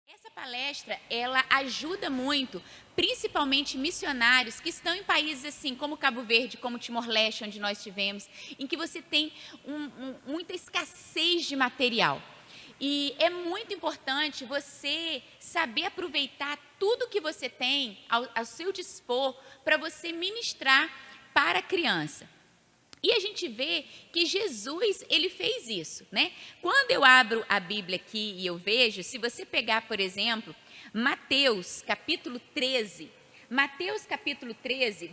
Essa palestra, ela ajuda muito, principalmente missionários que estão em países assim como Cabo Verde, como Timor-Leste, onde nós tivemos, em que você tem muita escassez de material. E é muito importante você saber aproveitar tudo que você tem ao seu dispor para você ministrar para a criança. E a gente vê que Jesus, ele fez isso, né? Quando eu abro a Bíblia aqui e eu vejo, se você pegar, por exemplo, Mateus capítulo 13,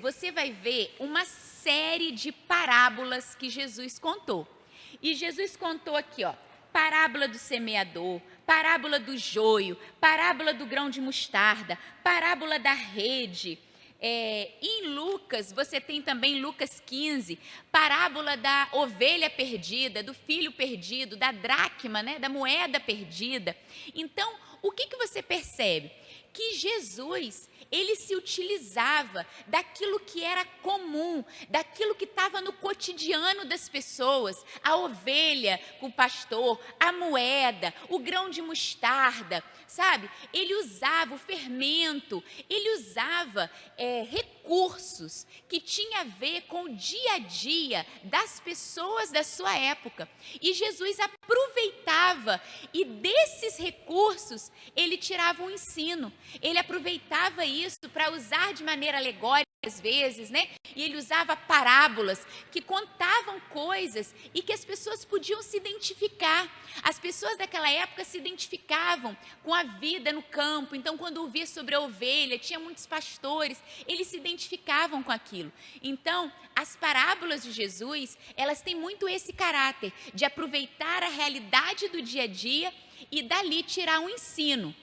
você vai ver uma série de parábolas que Jesus contou. E Jesus contou aqui, ó, parábola do semeador, parábola do joio, parábola do grão de mostarda, parábola da rede. Em Lucas, você tem também Lucas 15, parábola da ovelha perdida, do filho perdido, da dracma, né, da moeda perdida. Então, o que você percebe? Que Jesus, ele se utilizava daquilo que era comum, daquilo que estava no cotidiano das pessoas, a ovelha com o pastor, a moeda, o grão de mostarda, sabe? Ele usava o fermento, ele usava recursos que tinha a ver com o dia a dia das pessoas da sua época. E Jesus aproveitava e desses recursos ele tirava um ensino. Ele aproveitava isso para usar de maneira alegórica às vezes, né? E ele usava parábolas que contavam coisas e que as pessoas podiam se identificar. As pessoas daquela época se identificavam com a vida no campo. Então, quando ouvia sobre a ovelha, tinha muitos pastores, eles se identificavam com aquilo. Então, as parábolas de Jesus, elas têm muito esse caráter de aproveitar a realidade do dia a dia e dali tirar um ensino.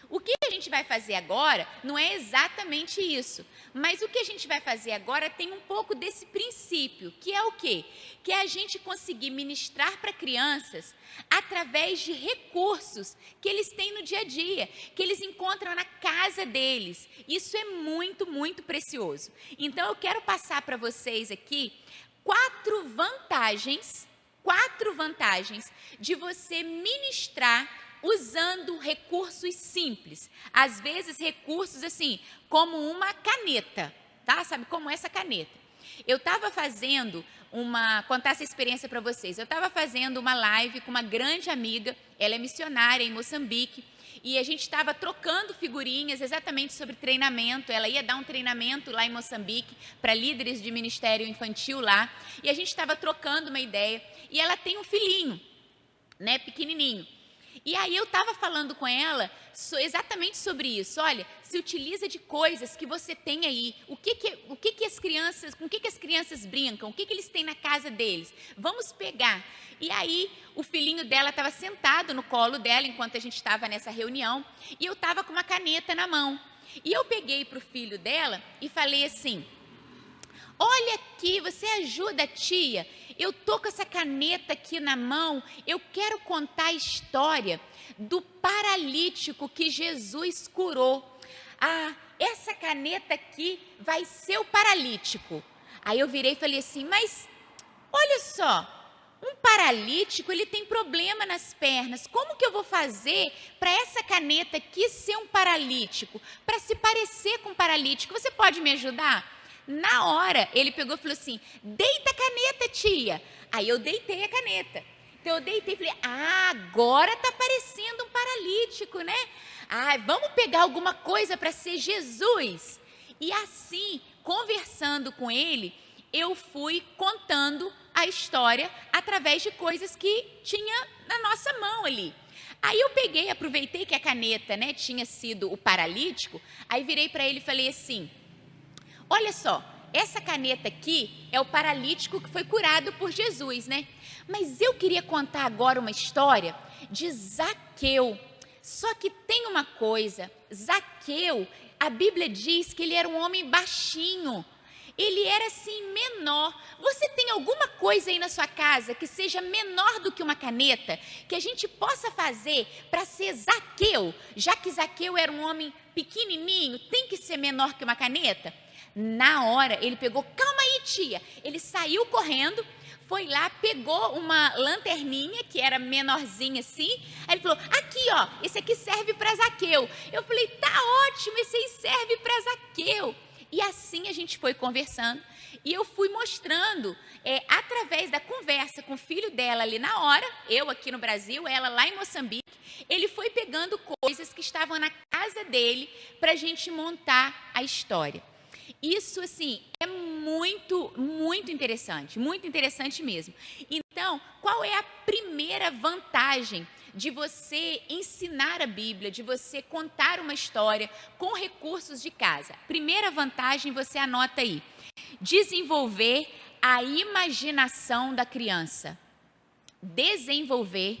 O que a gente vai fazer agora não é exatamente isso, mas o que a gente vai fazer agora tem um pouco desse princípio, que é o quê? Que é a gente conseguir ministrar para crianças através de recursos que eles têm no dia a dia, que eles encontram na casa deles. Isso é muito, muito precioso. Então, eu quero passar para vocês aqui quatro vantagens de você ministrar usando recursos simples, às vezes recursos assim, como uma caneta, tá? Sabe como essa caneta? Eu estava fazendo contar essa experiência para vocês, eu estava fazendo uma live com uma grande amiga, ela é missionária em Moçambique, e a gente estava trocando figurinhas exatamente sobre treinamento. Ela ia dar um treinamento lá em Moçambique para líderes de ministério infantil lá, e a gente estava trocando uma ideia, e ela tem um filhinho, né, pequenininho. E aí eu estava falando com ela exatamente sobre isso. Olha, se utiliza de coisas que você tem aí. Com que as crianças brincam? O que eles têm na casa deles? Vamos pegar. E aí o filhinho dela estava sentado no colo dela enquanto a gente estava nessa reunião. E eu estava com uma caneta na mão. E eu peguei para o filho dela e falei assim: olha aqui, você ajuda a tia? Eu tô com essa caneta aqui na mão, eu quero contar a história do paralítico que Jesus curou. Ah, essa caneta aqui vai ser o paralítico. Aí eu virei e falei assim, mas olha só, um paralítico, ele tem problema nas pernas. Como que eu vou fazer para essa caneta aqui ser um paralítico? Para se parecer com um paralítico, você pode me ajudar? Na hora, ele pegou e falou assim, deita a caneta, tia. Aí eu deitei a caneta. Então eu deitei e falei, agora está parecendo um paralítico, né? Vamos pegar alguma coisa para ser Jesus. E assim, conversando com ele, eu fui contando a história através de coisas que tinha na nossa mão ali. Aí eu peguei, aproveitei que a caneta, né, tinha sido o paralítico, aí virei para ele e falei assim, olha só, essa caneta aqui é o paralítico que foi curado por Jesus, né? Mas eu queria contar agora uma história de Zaqueu. Só que tem uma coisa, Zaqueu, a Bíblia diz que ele era um homem baixinho. Ele era assim menor. Você tem alguma coisa aí na sua casa que seja menor do que uma caneta? Que a gente possa fazer para ser Zaqueu? Já que Zaqueu era um homem pequenininho, tem que ser menor que uma caneta? Na hora, ele pegou, calma aí, tia. Ele saiu correndo, foi lá, pegou uma lanterninha, que era menorzinha assim, aí ele falou, aqui ó, esse aqui serve para Zaqueu. Eu falei, tá ótimo, esse aí serve para Zaqueu. E assim a gente foi conversando, e eu fui mostrando, através da conversa com o filho dela ali na hora, eu aqui no Brasil, ela lá em Moçambique, ele foi pegando coisas que estavam na casa dele para a gente montar a história. Isso, assim, é muito interessante mesmo. Então, qual é a primeira vantagem de você ensinar a Bíblia, de você contar uma história com recursos de casa? Primeira vantagem, você anota aí: desenvolver a imaginação da criança. Desenvolver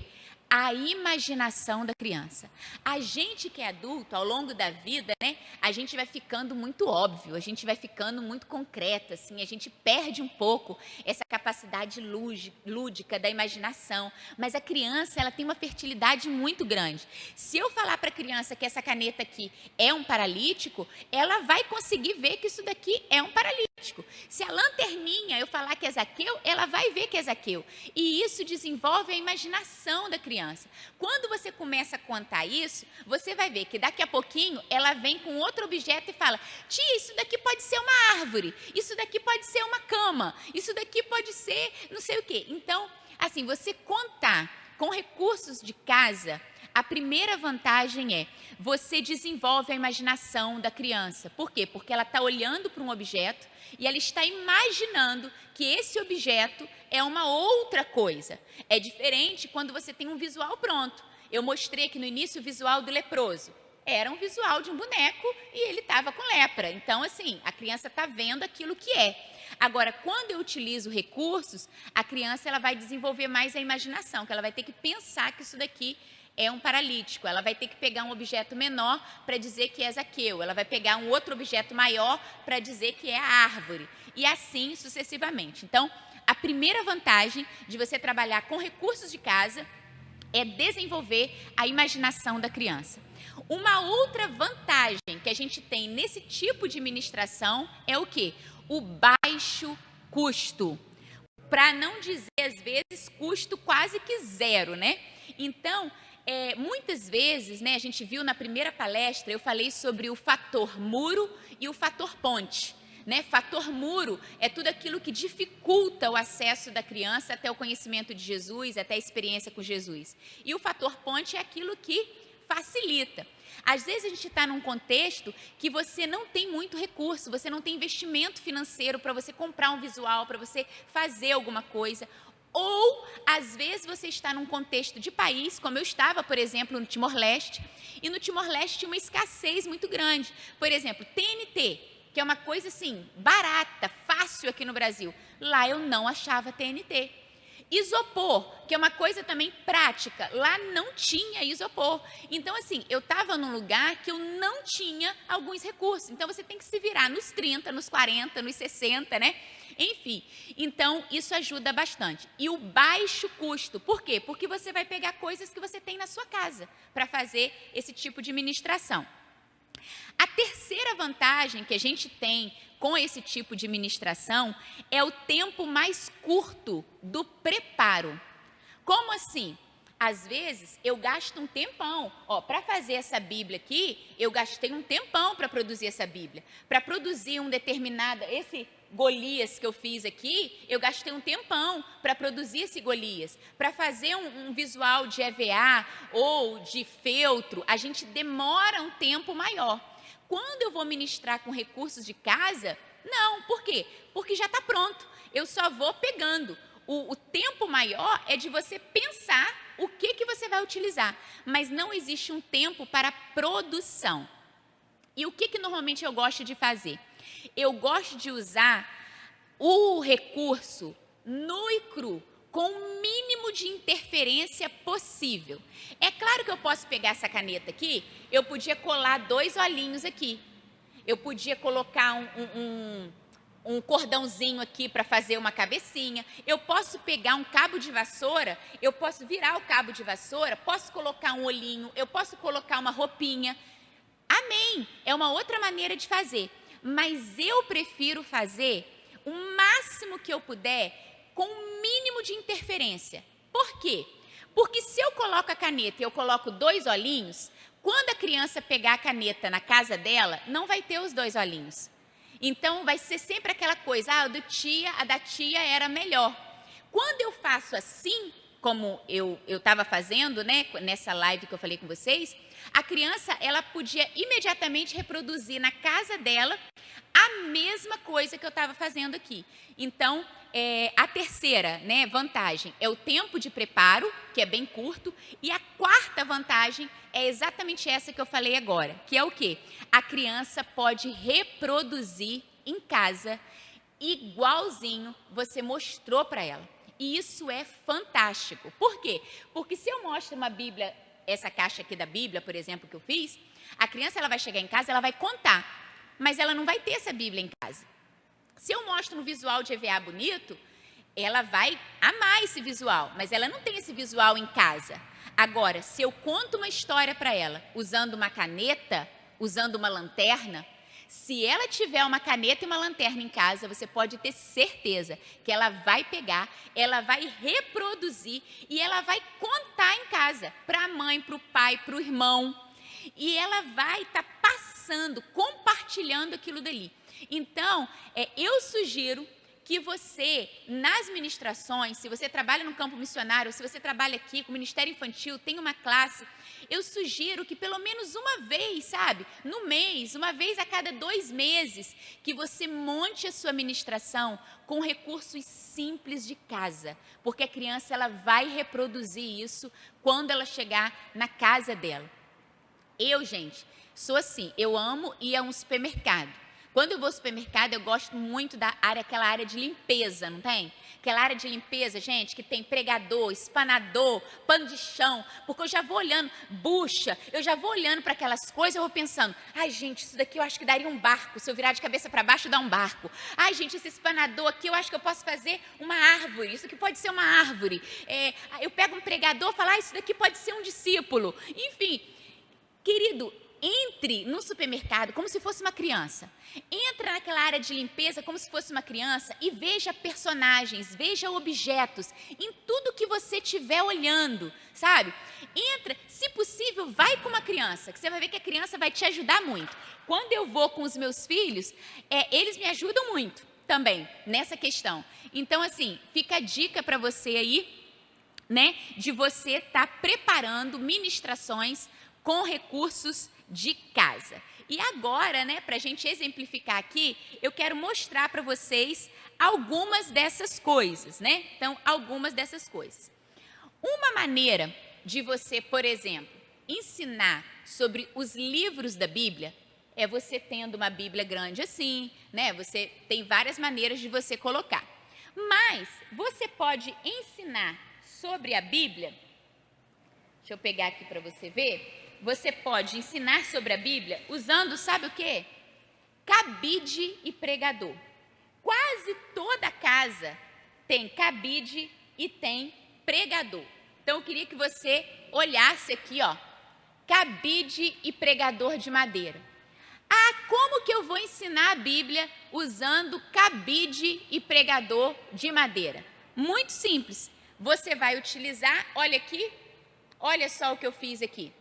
a imaginação da criança. A gente que é adulto, ao longo da vida, né, a gente vai ficando muito óbvio, a gente vai ficando muito concreta, assim, a gente perde um pouco essa capacidade lúdica da imaginação, mas a criança, ela tem uma fertilidade muito grande. Se eu falar para a criança que essa caneta aqui é um paralítico, ela vai conseguir ver que isso daqui é um paralítico. Se a lanterninha eu falar que é Zaqueu, ela vai ver que é Zaqueu. E isso desenvolve a imaginação da criança. Quando você começa a contar isso, você vai ver que daqui a pouquinho ela vem com outro objeto e fala, tia, isso daqui pode ser uma árvore, isso daqui pode ser uma cama, isso daqui pode ser não sei o quê. Então, assim, você contar com recursos de casa, a primeira vantagem é, você desenvolve a imaginação da criança. Por quê? Porque ela está olhando para um objeto e ela está imaginando que esse objeto é uma outra coisa. É diferente quando você tem um visual pronto. Eu mostrei aqui no início o visual do leproso. Era um visual de um boneco e ele estava com lepra. Então, assim, a criança está vendo aquilo que é. Agora, quando eu utilizo recursos, a criança ela vai desenvolver mais a imaginação, que ela vai ter que pensar que isso daqui é um paralítico. Ela vai ter que pegar um objeto menor para dizer que é Zaqueu. Ela vai pegar um outro objeto maior para dizer que é a árvore. E assim sucessivamente. Então, a primeira vantagem de você trabalhar com recursos de casa é desenvolver a imaginação da criança. Uma outra vantagem que a gente tem nesse tipo de ministração é o quê? O baixo custo. Para não dizer, às vezes, custo quase que zero, né? Então, muitas vezes, né, a gente viu na primeira palestra, eu falei sobre o fator muro e o fator ponte. Né? Fator muro é tudo aquilo que dificulta o acesso da criança até o conhecimento de Jesus, até a experiência com Jesus. E o fator ponte é aquilo que facilita. Às vezes a gente está num contexto que você não tem muito recurso, você não tem investimento financeiro para você comprar um visual, para você fazer alguma coisa. Ou, às vezes, você está num contexto de país, como eu estava, por exemplo, no Timor-Leste, e no Timor-Leste tinha uma escassez muito grande. Por exemplo, TNT, que é uma coisa assim, barata, fácil aqui no Brasil. Lá eu não achava TNT. Isopor, que é uma coisa também prática, lá não tinha isopor. Então, assim, eu estava num lugar que eu não tinha alguns recursos. Então, você tem que se virar nos 30, nos 40, nos 60, né? Enfim, então isso ajuda bastante. E o baixo custo, por quê? Porque você vai pegar coisas que você tem na sua casa para fazer esse tipo de ministração. A terceira vantagem que a gente tem com esse tipo de ministração é o tempo mais curto do preparo. Como assim? Às vezes, eu gasto um tempão. Para fazer essa Bíblia aqui, eu gastei um tempão para produzir essa Bíblia. Para produzir esse Golias que eu fiz aqui, eu gastei um tempão para produzir esse Golias. Para fazer um visual de EVA ou de feltro, a gente demora um tempo maior. Quando eu vou ministrar com recursos de casa, não. Por quê? Porque já está pronto. Eu só vou pegando. O tempo maior é de você pensar o que você vai utilizar. Mas não existe um tempo para produção. E o que normalmente eu gosto de fazer? Eu gosto de usar o recurso nu e cru, com o mínimo de interferência possível. É claro que eu posso pegar essa caneta aqui, eu podia colar 2 olhinhos aqui. Eu podia colocar um cordãozinho aqui para fazer uma cabecinha. Eu posso pegar um cabo de vassoura, eu posso virar o cabo de vassoura, posso colocar um olhinho, eu posso colocar uma roupinha. Amém! É uma outra maneira de fazer. Mas eu prefiro fazer o máximo que eu puder com o mínimo mínimo de interferência. Por quê? Porque se eu coloco a caneta e eu coloco 2 olhinhos, quando a criança pegar a caneta na casa dela, não vai ter os 2 olhinhos. Então, vai ser sempre aquela coisa, a da tia era melhor. Quando eu faço assim, como eu estava fazendo, né, nessa live que eu falei com vocês, a criança, ela podia imediatamente reproduzir na casa dela a mesma coisa que eu estava fazendo aqui. Então, a terceira, né, vantagem é o tempo de preparo, que é bem curto, e a quarta vantagem é exatamente essa que eu falei agora, que é o quê? A criança pode reproduzir em casa igualzinho você mostrou para ela. E isso é fantástico. Por quê? Porque se eu mostro uma Bíblia, essa caixa aqui da Bíblia, por exemplo, que eu fiz, a criança ela vai chegar em casa, ela vai contar, mas ela não vai ter essa Bíblia em casa. Se eu mostro um visual de EVA bonito, ela vai amar esse visual, mas ela não tem esse visual em casa. Agora, se eu conto uma história para ela, usando uma caneta, usando uma lanterna, se ela tiver uma caneta e uma lanterna em casa, você pode ter certeza que ela vai pegar, ela vai reproduzir e ela vai contar em casa para a mãe, para o pai, para o irmão. E ela vai estar passando, compartilhando aquilo dali. Então, eu sugiro que você, nas ministrações, se você trabalha no campo missionário, se você trabalha aqui com o Ministério Infantil, tem uma classe, eu sugiro que pelo menos uma vez, sabe, no mês, uma vez a cada 2 meses, que você monte a sua ministração com recursos simples de casa, porque a criança ela vai reproduzir isso quando ela chegar na casa dela. Eu, gente, sou assim, eu amo ir a um supermercado. Quando eu vou ao supermercado, eu gosto muito aquela área de limpeza, não tem? Aquela área de limpeza, gente, que tem pregador, espanador, pano de chão, porque eu já vou olhando, bucha, eu já vou olhando para aquelas coisas, eu vou pensando, ai, gente, isso daqui eu acho que daria um barco, se eu virar de cabeça para baixo, dá um barco. Ai, gente, esse espanador aqui, eu acho que eu posso fazer uma árvore, isso aqui pode ser uma árvore. Eu pego um pregador e falo, isso daqui pode ser um discípulo. Enfim, querido, entre no supermercado como se fosse uma criança. Entra naquela área de limpeza como se fosse uma criança e veja personagens, veja objetos, em tudo que você estiver olhando, sabe? Entra, se possível, vai com uma criança, que você vai ver que a criança vai te ajudar muito. Quando eu vou com os meus filhos, eles me ajudam muito também nessa questão. Então, assim, fica a dica para você aí, né, de você estar preparando ministrações com recursos de casa. E agora, né, para a gente exemplificar aqui, eu quero mostrar para vocês algumas dessas coisas, né? Então, algumas dessas coisas. Uma maneira de você, por exemplo, ensinar sobre os livros da Bíblia é você tendo uma Bíblia grande assim, né? Você tem várias maneiras de você colocar. Mas você pode ensinar sobre a Bíblia. Deixa eu pegar aqui para você ver. Você pode ensinar sobre a Bíblia usando, sabe o quê? Cabide e pregador. Quase toda casa tem cabide e tem pregador. Então, eu queria que você olhasse aqui, ó, cabide e pregador de madeira. Ah, como que eu vou ensinar a Bíblia usando cabide e pregador de madeira? Muito simples. Você vai utilizar, olha aqui, olha só o que eu fiz aqui.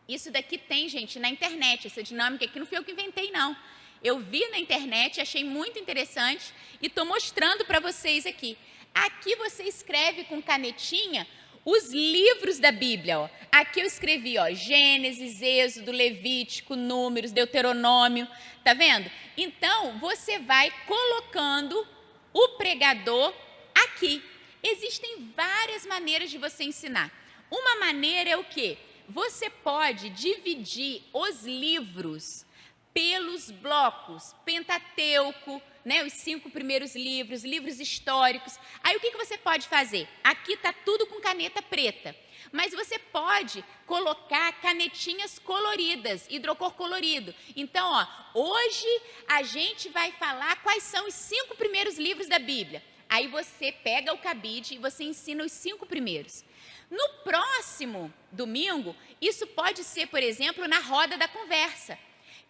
Isso daqui tem, gente, na internet, essa dinâmica aqui não fui eu que inventei, não. Eu vi na internet, achei muito interessante e estou mostrando para vocês aqui. Aqui você escreve com canetinha os livros da Bíblia. Ó. Aqui eu escrevi, ó, Gênesis, Êxodo, Levítico, Números, Deuteronômio, tá vendo? Então, você vai colocando o pregador aqui. Existem várias maneiras de você ensinar. Uma maneira é o quê? Você pode dividir os livros pelos blocos, Pentateuco, né, os 5 primeiros livros, livros históricos. Aí o que você pode fazer? Aqui está tudo com caneta preta, mas você pode colocar canetinhas coloridas, hidrocor colorido. Então, ó, hoje a gente vai falar quais são os 5 primeiros livros da Bíblia. Aí você pega o cabide e você ensina os 5 primeiros. No próximo domingo, isso pode ser, por exemplo, na roda da conversa.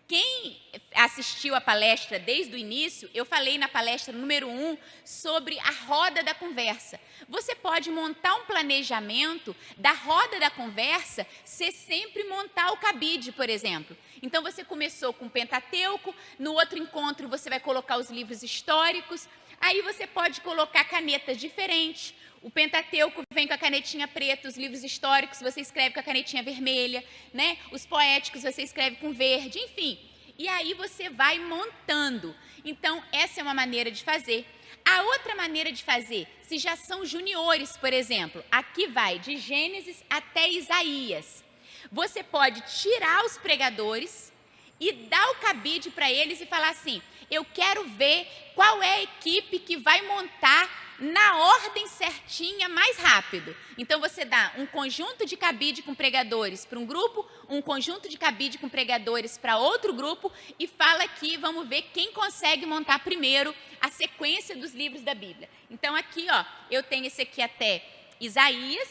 Quem assistiu a palestra desde o início, eu falei na palestra número 1 sobre a roda da conversa. Você pode montar um planejamento da roda da conversa, ser sempre montar o cabide, por exemplo. Então, você começou com o Pentateuco, no outro encontro você vai colocar os livros históricos, aí você pode colocar canetas diferentes. O Pentateuco vem com a canetinha preta, os livros históricos você escreve com a canetinha vermelha, né? Os poéticos você escreve com verde, enfim. E aí você vai montando. Então, essa é uma maneira de fazer. A outra maneira de fazer, se já são juniores, por exemplo, aqui vai de Gênesis até Isaías. Você pode tirar os pregadores e dar o cabide para eles e falar assim, eu quero ver qual é a equipe que vai montar na ordem certinha, mais rápido. Então, você dá um conjunto de cabide com pregadores para um grupo, um conjunto de cabide com pregadores para outro grupo e fala aqui, vamos ver quem consegue montar primeiro a sequência dos livros da Bíblia. Então, aqui, ó, eu tenho esse aqui até Isaías.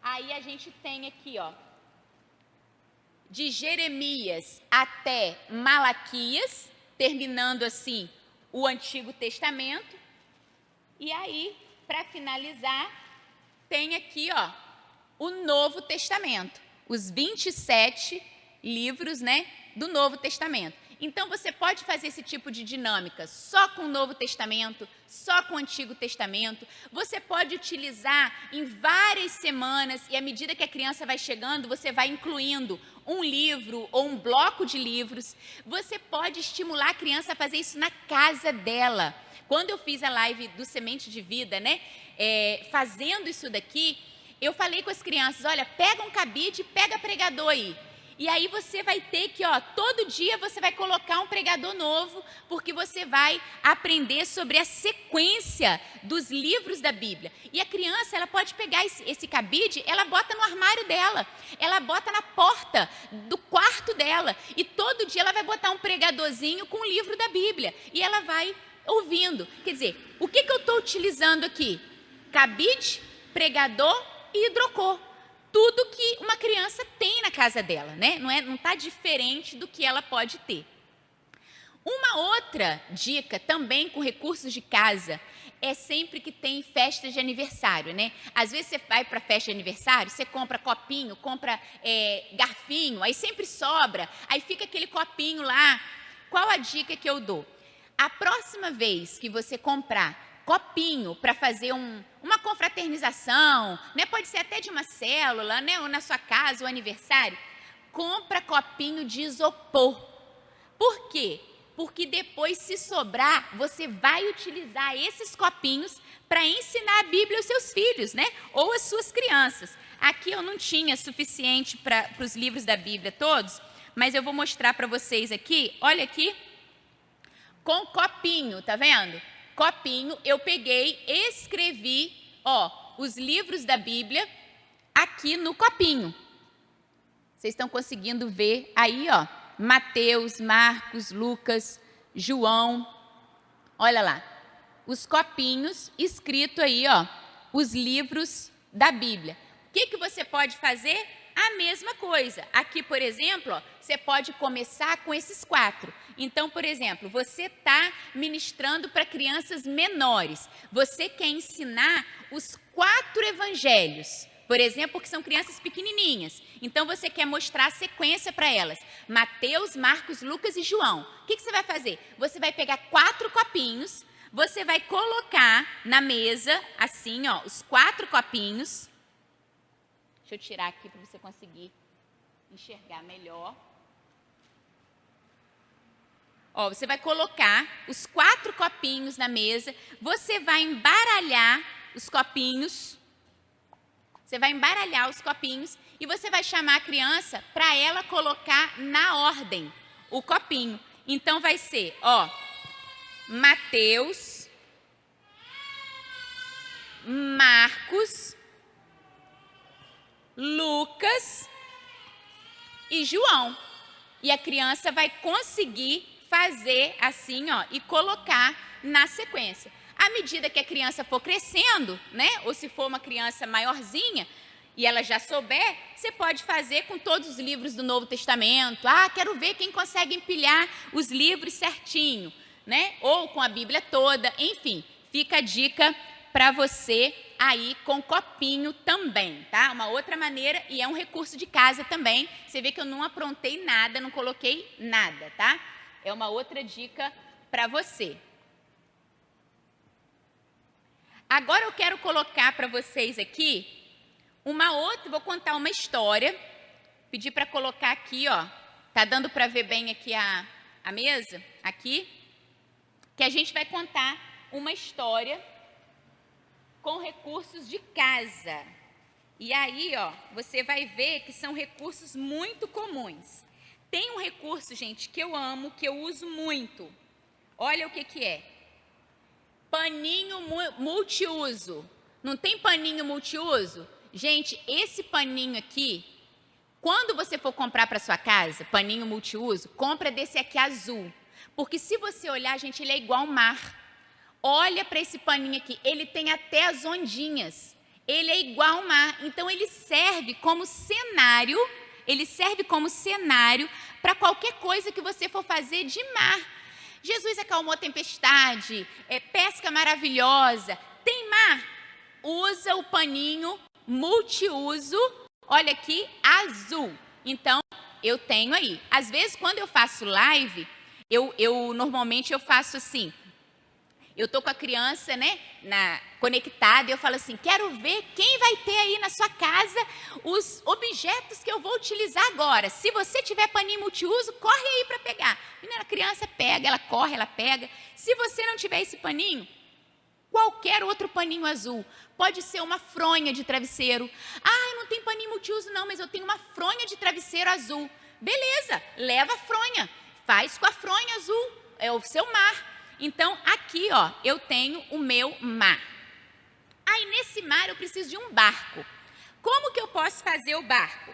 Aí, a gente tem aqui, ó, de Jeremias até Malaquias, terminando assim o Antigo Testamento. E aí, para finalizar, tem aqui, ó, o Novo Testamento, os 27 livros, né, do Novo Testamento. Então, você pode fazer esse tipo de dinâmica só com o Novo Testamento, só com o Antigo Testamento. Você pode utilizar em várias semanas e à medida que a criança vai chegando, você vai incluindo um livro ou um bloco de livros. Você pode estimular a criança a fazer isso na casa dela. Quando eu fiz a live do Semente de Vida, né, fazendo isso daqui, eu falei com as crianças, olha, pega um cabide, pega pregador aí. E aí você vai ter que, ó, todo dia você vai colocar um pregador novo, porque você vai aprender sobre a sequência dos livros da Bíblia. E a criança, ela pode pegar esse cabide, ela bota no armário dela, ela bota na porta do quarto dela, e todo dia ela vai botar um pregadorzinho com o livro da Bíblia, e ela vai ouvindo. Quer dizer, o que eu estou utilizando aqui? Cabide, pregador e hidrocor. Tudo que uma criança tem na casa dela, né? Não está diferente do que ela pode ter. Uma outra dica, também com recursos de casa, é sempre que tem festa de aniversário, né? Às vezes você vai para festa de aniversário, você compra copinho, compra garfinho, aí sempre sobra, aí fica aquele copinho lá. Qual a dica que eu dou? A próxima vez que você comprar copinho para fazer uma confraternização, né? Pode ser até de uma célula, né? Ou na sua casa, o aniversário, compra copinho de isopor. Por quê? Porque depois, se sobrar, você vai utilizar esses copinhos para ensinar a Bíblia aos seus filhos, né? Ou às suas crianças. Aqui eu não tinha suficiente para os livros da Bíblia todos, mas eu vou mostrar para vocês aqui, olha aqui, com copinho, tá vendo? Copinho, eu peguei, escrevi, ó, os livros da Bíblia aqui no copinho. Vocês estão conseguindo ver aí, ó, Mateus, Marcos, Lucas, João. Olha lá, os copinhos escrito aí, ó, os livros da Bíblia. O que você pode fazer? A mesma coisa. Aqui, por exemplo, ó, você pode começar com esses 4. Então, por exemplo, você está ministrando para crianças menores. Você quer ensinar os 4 evangelhos, por exemplo, porque são crianças pequenininhas. Então, você quer mostrar a sequência para elas. Mateus, Marcos, Lucas e João. O que você vai fazer? Você vai pegar 4 copinhos, você vai colocar na mesa, assim, ó, os 4 copinhos. Deixa eu tirar aqui para você conseguir enxergar melhor. Ó, você vai colocar os 4 copinhos na mesa, você vai embaralhar os copinhos, e você vai chamar a criança para ela colocar na ordem o copinho. Então, vai ser, ó, Mateus, Marcos, Lucas e João. E a criança vai conseguir fazer assim, ó, e colocar na sequência. À medida que a criança for crescendo, né, ou se for uma criança maiorzinha, e ela já souber, você pode fazer com todos os livros do Novo Testamento. Ah, quero ver quem consegue empilhar os livros certinho, né? Ou com a Bíblia toda, enfim. Fica a dica para você aí com copinho também, tá? Uma outra maneira, e é um recurso de casa também. Você vê que eu não aprontei nada, não coloquei nada, tá? É uma outra dica para você. Agora eu quero colocar para vocês aqui vou contar uma história. Pedir para colocar aqui, ó. Tá dando para ver bem aqui a mesa? Aqui. Que a gente vai contar uma história com recursos de casa. E aí, ó, você vai ver que são recursos muito comuns. Tem um recurso, gente, que eu amo, que eu uso muito. Olha o que é. Paninho multiuso. Não tem paninho multiuso? Gente, esse paninho aqui, quando você for comprar para sua casa, paninho multiuso, compra desse aqui azul. Porque se você olhar, gente, ele é igual ao mar. Olha para esse paninho aqui, ele tem até as ondinhas. Ele é igual ao mar. Então, ele serve como cenário para qualquer coisa que você for fazer de mar. Jesus acalmou a tempestade, pesca maravilhosa. Tem mar? Usa o paninho multiuso, olha aqui, azul. Então, eu tenho aí. Às vezes, quando eu faço live, normalmente eu faço assim. Eu tô com a criança, né, conectada, e eu falo assim, quero ver quem vai ter aí na sua casa os objetos que eu vou utilizar agora. Se você tiver paninho multiuso, corre aí para pegar. A criança pega, ela corre, ela pega. Se você não tiver esse paninho, qualquer outro paninho azul. Pode ser uma fronha de travesseiro. Ah, eu não tenho paninho multiuso não, mas eu tenho uma fronha de travesseiro azul. Beleza, leva a fronha. Faz com a fronha azul, é o seu mar. Então, aqui, ó, eu tenho o meu mar. Aí, nesse mar, eu preciso de um barco. Como que eu posso fazer o barco?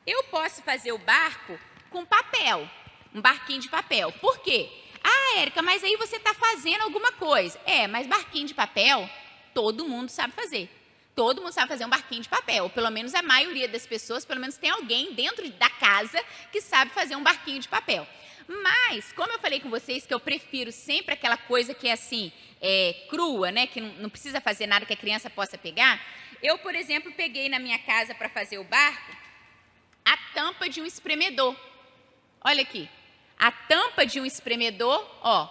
Eu posso fazer o barco com papel, um barquinho de papel. Por quê? Ah, Érica, mas aí você está fazendo alguma coisa. Mas barquinho de papel, todo mundo sabe fazer. Todo mundo sabe fazer um barquinho de papel. Ou pelo menos a maioria das pessoas, pelo menos tem alguém dentro da casa que sabe fazer um barquinho de papel. Mas, como eu falei com vocês, que eu prefiro sempre aquela coisa que é assim, crua, né? Que não precisa fazer nada que a criança possa pegar. Eu, por exemplo, peguei na minha casa para fazer o barco a tampa de um espremedor. Olha aqui. A tampa de um espremedor, ó,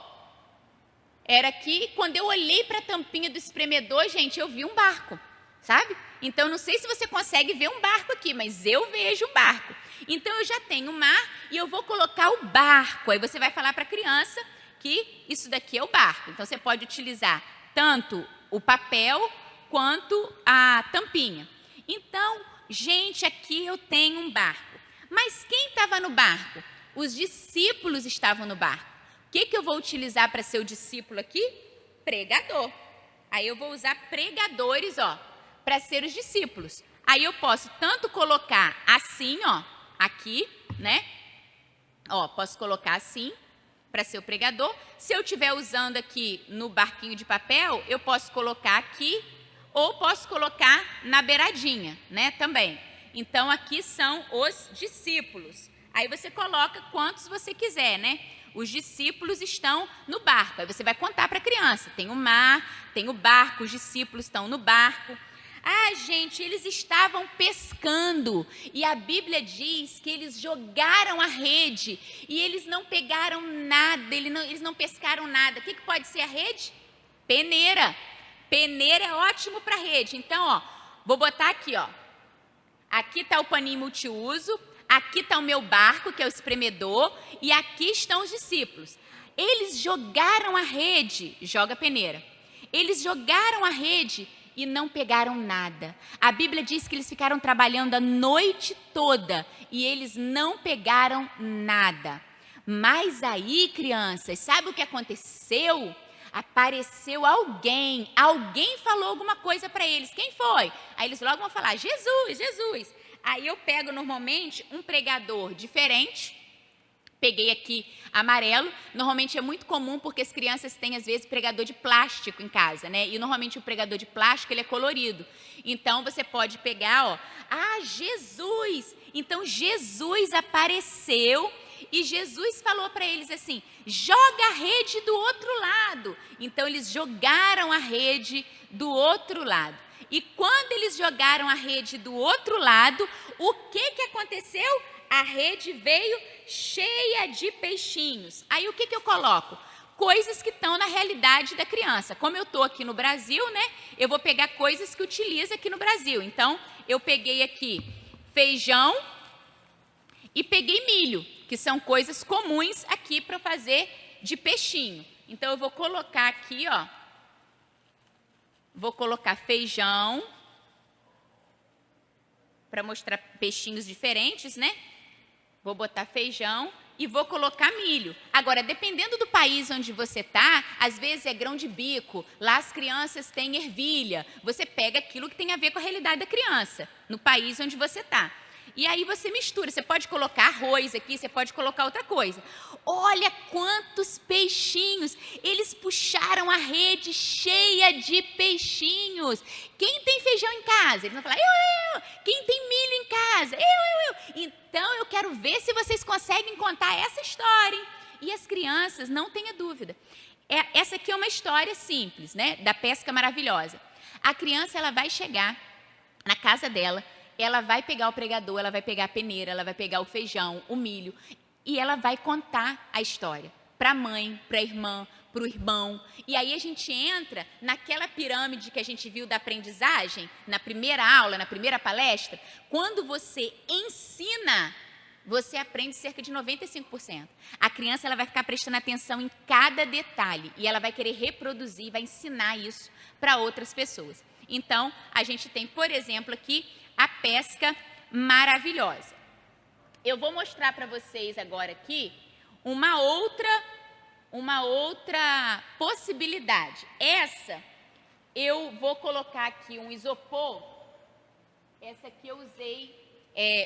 era aqui. Quando eu olhei para a tampinha do espremedor, gente, eu vi um barco, sabe? Então, não sei se você consegue ver um barco aqui, mas eu vejo um barco. Então, eu já tenho o mar e eu vou colocar o barco. Aí você vai falar para a criança que isso daqui é o barco. Então, você pode utilizar tanto o papel quanto a tampinha. Então, gente, aqui eu tenho um barco. Mas quem estava no barco? Os discípulos estavam no barco. O que eu vou utilizar para ser o discípulo aqui? Pregador. Aí eu vou usar pregadores, ó, para ser os discípulos. Aí eu posso tanto colocar assim, ó, aqui, né? Ó, posso colocar assim para ser o pregador. Se eu estiver usando aqui no barquinho de papel, eu posso colocar aqui ou posso colocar na beiradinha, né? Também. Então, aqui são os discípulos. Aí você coloca quantos você quiser, né? Os discípulos estão no barco. Aí você vai contar para a criança. Tem o mar, tem o barco, os discípulos estão no barco. Ah, gente, eles estavam pescando e a Bíblia diz que eles jogaram a rede e eles não pegaram nada, eles não pescaram nada. O que pode ser a rede? Peneira. Peneira é ótimo para rede. Então, ó, vou botar aqui, ó. Aqui está o paninho multiuso, aqui está o meu barco, que é o espremedor, e aqui estão os discípulos. Eles jogaram a rede, joga a peneira. Eles jogaram a rede e não pegaram nada. A Bíblia diz que eles ficaram trabalhando a noite toda e eles não pegaram nada. Mas aí, crianças, sabe o que aconteceu? Apareceu alguém falou alguma coisa para eles. Quem foi? Aí eles logo vão falar, Jesus, Jesus. Aí eu pego normalmente um pregador diferente, Peguei aqui amarelo, normalmente é muito comum porque as crianças têm, às vezes, pregador de plástico em casa, né? E normalmente o pregador de plástico, ele é colorido. Então, você pode pegar, ó, Jesus! Então, Jesus apareceu e Jesus falou para eles assim, joga a rede do outro lado. Então, eles jogaram a rede do outro lado. E quando eles jogaram a rede do outro lado, o que aconteceu? A rede veio cheia de peixinhos. Aí o que eu coloco? Coisas que estão na realidade da criança. Como eu estou aqui no Brasil, né? Eu vou pegar coisas que utiliza aqui no Brasil. Então, eu peguei aqui feijão e peguei milho, que são coisas comuns aqui para fazer de peixinho. Então, eu vou colocar aqui, ó. Vou colocar feijão para mostrar peixinhos diferentes, né? Vou botar feijão e vou colocar milho. Agora, dependendo do país onde você está, às vezes é grão de bico, lá as crianças têm ervilha. Você pega aquilo que tem a ver com a realidade da criança, no país onde você está. E aí você mistura, você pode colocar arroz aqui, você pode colocar outra coisa. Olha quantos peixinhos, eles puxaram a rede cheia de peixinhos. Quem tem feijão em casa? Eles vão falar, eu. Quem tem milho em casa? Eu. Então, eu quero ver se vocês conseguem contar essa história, hein? E as crianças, não tenha dúvida. Essa aqui é uma história simples, né? Da pesca maravilhosa. A criança, ela vai chegar na casa dela, ela vai pegar o pregador, ela vai pegar a peneira, ela vai pegar o feijão, o milho, e ela vai contar a história para a mãe, para a irmã, para o irmão. E aí a gente entra naquela pirâmide que a gente viu da aprendizagem, na primeira aula, na primeira palestra. Quando você ensina, você aprende cerca de 95%. A criança, ela vai ficar prestando atenção em cada detalhe e ela vai querer reproduzir, vai ensinar isso para outras pessoas. Então, a gente tem, por exemplo, aqui a pesca maravilhosa. Eu vou mostrar para vocês agora aqui uma outra possibilidade. Essa, eu vou colocar aqui um isopor. Essa aqui eu usei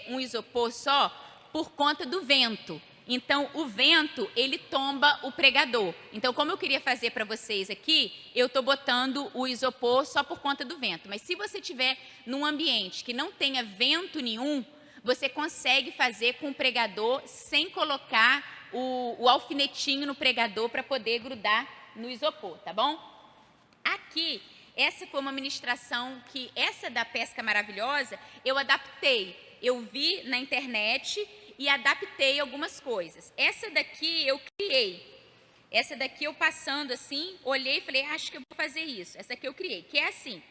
um isopor só por conta do vento. Então, o vento, ele tomba o pregador. Então, como eu queria fazer para vocês aqui, eu estou botando o isopor só por conta do vento. Mas se você estiver num ambiente que não tenha vento nenhum, você consegue fazer com o pregador sem colocar o alfinetinho no pregador para poder grudar no isopor, tá bom? Aqui, essa foi uma ministração que, essa da pesca maravilhosa, eu adaptei. Eu vi na internet e adaptei algumas coisas. Essa daqui eu criei. Essa daqui eu passando assim, olhei e falei, acho que eu vou fazer isso. Essa aqui eu criei, que é assim.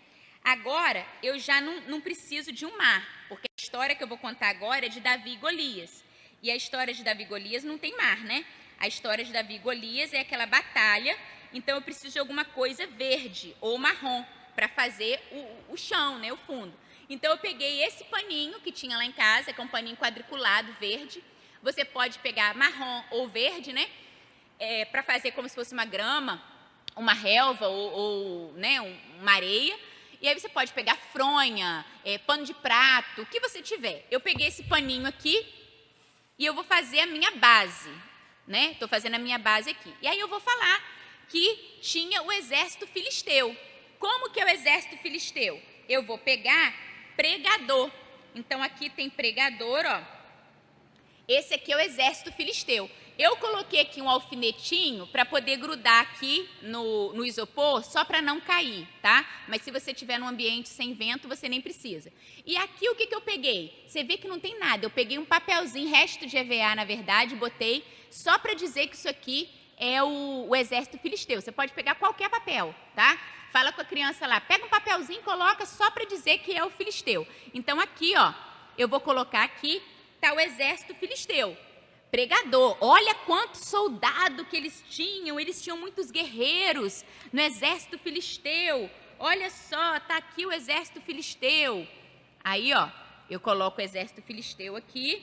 Agora, eu já não preciso de um mar, porque a história que eu vou contar agora é de Davi e Golias. E a história de Davi e Golias não tem mar, né? A história de Davi e Golias é aquela batalha, então eu preciso de alguma coisa verde ou marrom para fazer o chão, né, o fundo. Então, eu peguei esse paninho que tinha lá em casa, que é um paninho quadriculado, verde. Você pode pegar marrom ou verde, né? Para fazer como se fosse uma grama, uma relva ou né, uma areia. E aí você pode pegar fronha, pano de prato, o que você tiver. Eu peguei esse paninho aqui e eu vou fazer a minha base, né? Estou fazendo a minha base aqui. E aí eu vou falar que tinha o exército filisteu. Como que é o exército filisteu? Eu vou pegar pregador. Então, aqui tem pregador, ó. Esse aqui é o exército filisteu. Eu coloquei aqui um alfinetinho para poder grudar aqui no isopor, só para não cair, tá? Mas se você estiver num ambiente sem vento, você nem precisa. E aqui o que eu peguei? Você vê que não tem nada. Eu peguei um papelzinho, resto de EVA, na verdade, botei só para dizer que isso aqui é o exército filisteu. Você pode pegar qualquer papel, tá? Fala com a criança lá, pega um papelzinho e coloca só para dizer que é o filisteu. Então, aqui, ó, eu vou colocar aqui, tá o exército filisteu. Pregador, olha quanto soldado que eles tinham muitos guerreiros no exército filisteu. Olha só, tá aqui o exército filisteu. Aí, ó, eu coloco o exército filisteu aqui.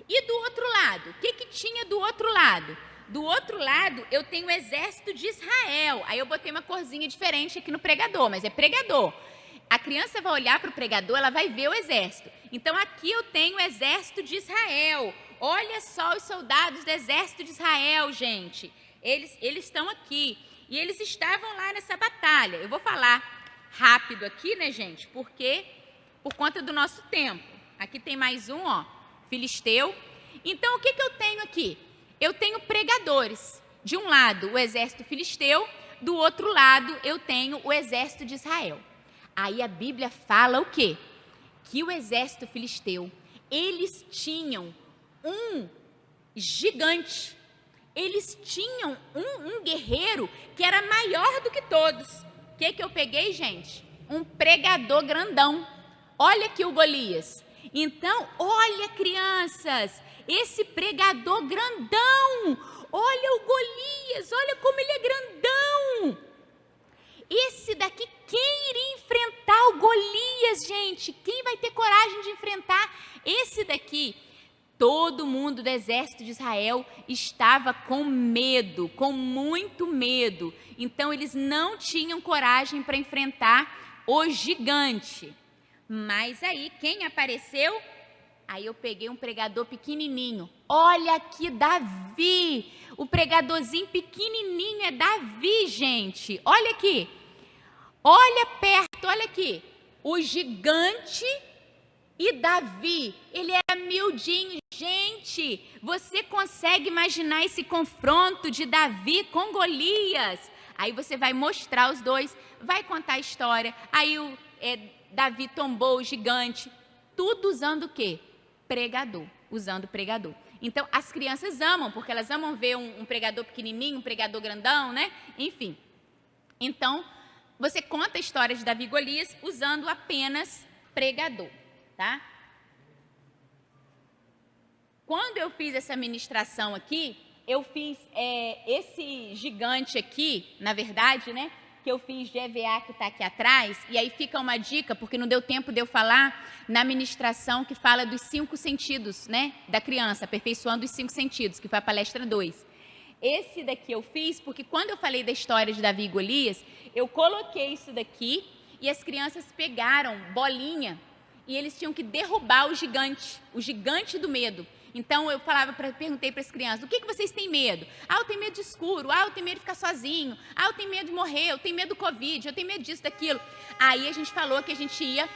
E do outro lado, o que tinha do outro lado? Do outro lado, eu tenho o exército de Israel. Aí eu botei uma corzinha diferente aqui no pregador, mas é pregador. a criança vai olhar para o pregador, ela vai ver o exército. Então, aqui eu tenho o exército de Israel. Olha só os soldados do exército de Israel, gente. Eles estão aqui. E eles estavam lá nessa batalha. Eu vou falar rápido aqui, né, gente? Porque, por conta do nosso tempo. Aqui tem mais um, ó, filisteu. Então, o que eu tenho aqui? Eu tenho pregadores. De um lado, o exército filisteu. Do outro lado, eu tenho o exército de Israel. Aí a Bíblia fala o quê? Que o exército filisteu, eles tinham um gigante. Eles tinham um guerreiro que era maior do que todos. O que eu peguei, gente? Um pregador grandão. Olha aqui o Golias. Então, olha, crianças, esse pregador grandão. Olha o Golias, olha como ele é grandão. Esse daqui, quem iria enfrentar o Golias, gente? Quem vai ter coragem de enfrentar esse daqui? Todo mundo do exército de Israel estava com medo, com muito medo. Então, eles não tinham coragem para enfrentar o gigante. Mas aí, quem apareceu? Aí eu peguei um pregador pequenininho. Olha aqui, Davi. O pregadorzinho pequenininho é Davi, gente. Olha aqui. Olha perto, olha aqui. O gigante e Davi. Ele era miudinho. Gente, você consegue imaginar esse confronto de Davi com Golias? Aí você vai mostrar os dois, vai contar a história. Aí Davi tombou o gigante. Tudo usando o quê? Pregador, usando pregador. Então, as crianças amam, porque elas amam ver um pregador pequenininho, um pregador grandão, né? Enfim. Então, você conta a história de Davi e Golias usando apenas pregador, tá? Quando eu fiz essa ministração aqui, eu fiz esse gigante aqui, na verdade, né? Que eu fiz de EVA que está aqui atrás, e aí fica uma dica, porque não deu tempo de eu falar na ministração que fala dos 5 sentidos, né, da criança, aperfeiçoando os 5 sentidos, que foi a palestra 2. Esse daqui eu fiz porque quando eu falei da história de Davi e Golias, eu coloquei isso daqui e as crianças pegaram bolinha e eles tinham que derrubar o gigante do medo. Então, eu perguntei para as crianças, do que vocês têm medo? Ah, eu tenho medo de escuro, ah, eu tenho medo de ficar sozinho, ah, eu tenho medo de morrer, eu tenho medo do Covid, eu tenho medo disso, daquilo. Aí a gente falou que a gente ia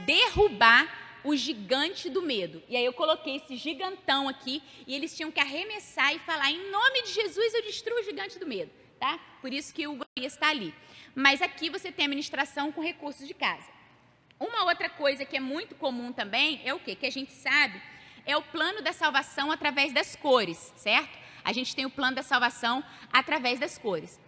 derrubar o gigante do medo. E aí eu coloquei esse gigantão aqui e eles tinham que arremessar e falar, em nome de Jesus eu destruo o gigante do medo, tá? Por isso que o Golias está ali. Mas aqui você tem a ministração com recursos de casa. Uma outra coisa que é muito comum também é o quê? Que a gente sabe é o plano da salvação através das cores, certo? A gente tem o plano da salvação através das cores.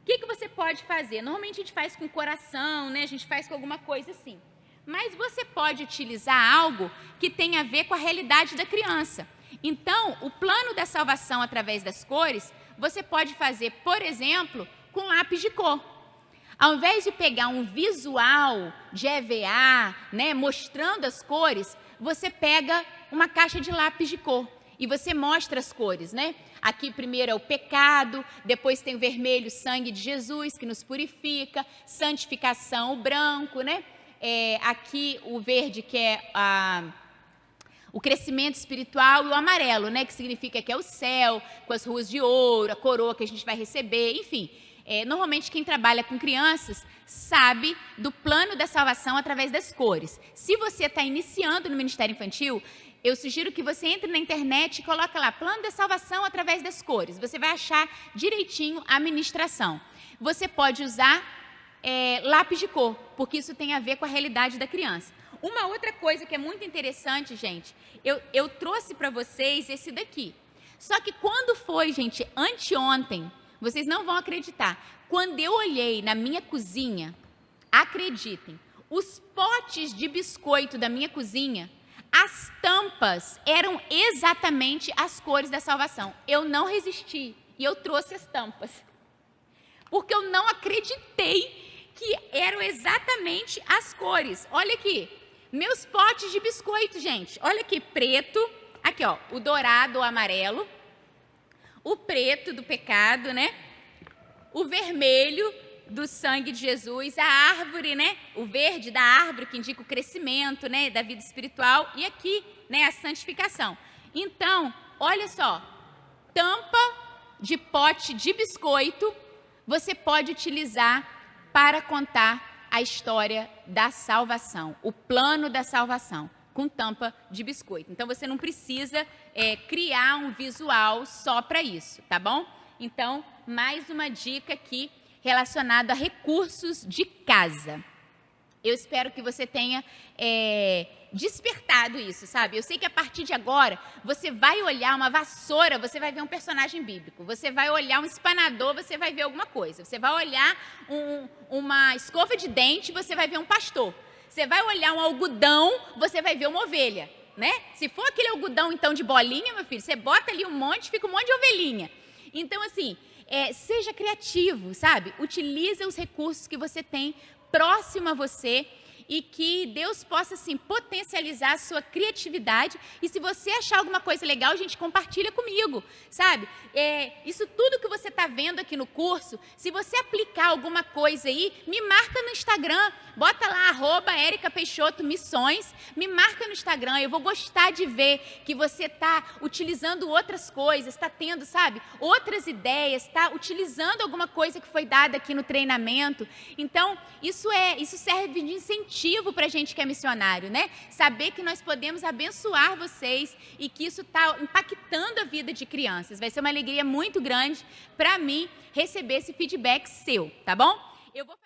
O que você pode fazer? Normalmente a gente faz com o coração, né? A gente faz com alguma coisa assim. Mas você pode utilizar algo que tenha a ver com a realidade da criança. Então, o plano da salvação através das cores, você pode fazer, por exemplo, com lápis de cor. Ao invés de pegar um visual de EVA, né, mostrando as cores, você pega uma caixa de lápis de cor e você mostra as cores, né? Aqui primeiro é o pecado, depois tem o vermelho, sangue de Jesus, que nos purifica, santificação, o branco, né? Aqui o verde, que é o crescimento espiritual, e o amarelo, né? Que significa que é o céu, com as ruas de ouro, a coroa que a gente vai receber, enfim. Normalmente quem trabalha com crianças sabe do plano da salvação através das cores. Se você está iniciando no Ministério Infantil, eu sugiro que você entre na internet e coloque lá, plano da salvação através das cores. Você vai achar direitinho a ministração. Você pode usar lápis de cor, porque isso tem a ver com a realidade da criança. Uma outra coisa que é muito interessante, gente, eu trouxe para vocês esse daqui. Só que quando foi, gente, anteontem, vocês não vão acreditar. Quando eu olhei na minha cozinha, acreditem, os potes de biscoito da minha cozinha, as tampas eram exatamente as cores da salvação. Eu não resisti e eu trouxe as tampas. Porque eu não acreditei que eram exatamente as cores. Olha aqui, meus potes de biscoito, gente. Olha aqui, preto, aqui ó, o dourado, o amarelo, o preto do pecado, né? O vermelho do sangue de Jesus, a árvore, né? O verde da árvore que indica o crescimento, né, da vida espiritual, e aqui, né, a santificação. Então, olha só, tampa de pote de biscoito você pode utilizar para contar a história da salvação, o plano da salvação, com tampa de biscoito. Então, você não precisa criar um visual só para isso, tá bom? Então, mais uma dica aqui relacionada a recursos de casa. Eu espero que você tenha despertado isso, sabe? Eu sei que a partir de agora, você vai olhar uma vassoura, você vai ver um personagem bíblico. Você vai olhar um espanador, você vai ver alguma coisa. Você vai olhar uma escova de dente, você vai ver um pastor. Você vai olhar um algodão, você vai ver uma ovelha, né? Se for aquele algodão, então, de bolinha, meu filho, você bota ali um monte, fica um monte de ovelhinha. Então, assim, seja criativo, sabe? Utilize os recursos que você tem próximo a você e que Deus possa, assim, potencializar a sua criatividade. E se você achar alguma coisa legal, gente, compartilha comigo, sabe? Isso tudo que você está vendo aqui no curso, se você aplicar alguma coisa aí, me marca no Instagram, bota lá, @EricaPeixoto_Missões, me marca no Instagram, eu vou gostar de ver que você está utilizando outras coisas, está tendo, sabe, outras ideias, está utilizando alguma coisa que foi dada aqui no treinamento. Então, isso serve de incentivo para a gente que é missionário, né? Saber que nós podemos abençoar vocês e que isso está impactando a vida de crianças. Vai ser uma alegria muito grande para mim receber esse feedback seu, tá bom? Eu vou